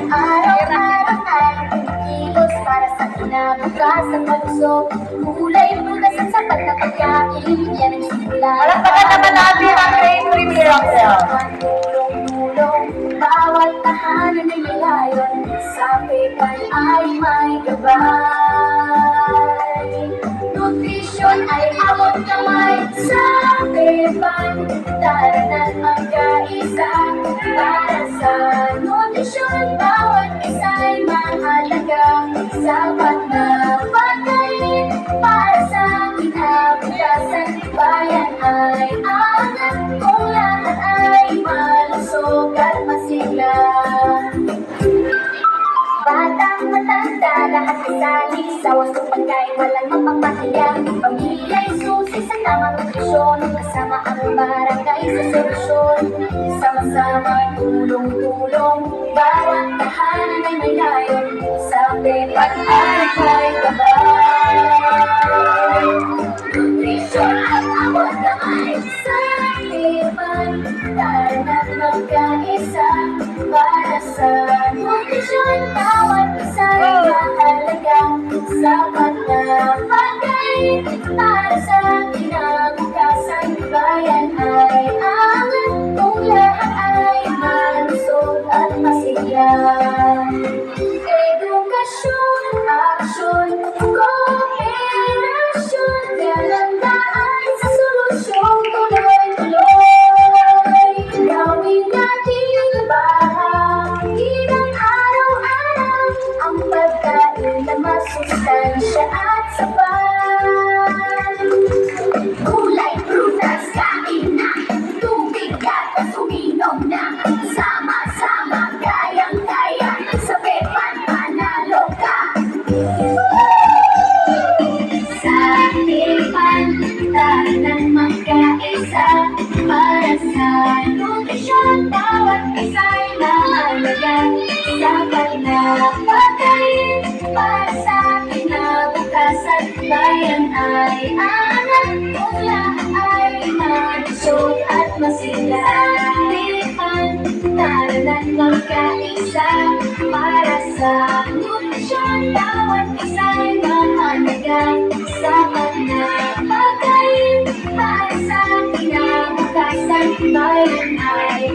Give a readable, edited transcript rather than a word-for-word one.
Araw-araw ay kilos para sa kinabukasan malusog. Kulay prutas at sapat na pagkain, yan ang simula. Palakpakan naman natin ang favorite miracle. Tulong-tulong, bawat tahanan ay may layon. Sa PayPal ay may gabay. Nutrisyon ay abot kamay sa PayPal. Daranan magkaisa para sa nutrisyon. Bawat isa'y mahalaga. Sapat na pagkain para sa kinabukasan. Bayan ay angat kung lahat ay malusog at masigla. Batang matanda, lahat kasali sa wastong pagkain, walang mapagpahiya. Pamilya'y susi sa tamang nutrisyon, kasama ang barangay sa solusyon. Sama-sama, tulong-tulong, bawat tahanan ay may layon. Sa PayPal ay may gabay. Nutrisyon at abot kamay sa PayPal, daranan magkaisa para sa nutrisyon. Bawat isa'y mahalaga. Sapat na pagkain para sa kinabukasan. Bayan ay angat kung lahat ay malusog at masigla. Edukasyon, aksyon, kooperasyon, kalandaan sa solusyon, tuloy-tuloy. Gawin natin bahagi ng araw-araw ang pagkain na masustansya at sapat. Kulay, prutas, kain na, tubig at uminom na. Sama-sama, kayang-kaya, sa PayPal panalo ka. Sa PayPal, tahanan magkaisa para sa nutrisyon. Bawat isa'y mahalaga. Sapat na pagkain para sa kinabukasan. Bayan ay angat kung lahat ay malusog at masigla. PayPal, tahanan magkaisa para sa nutrisyon. Bawat isa'y mahalaga. Sapat na pagkain para sa kinabukasan. Bayan ay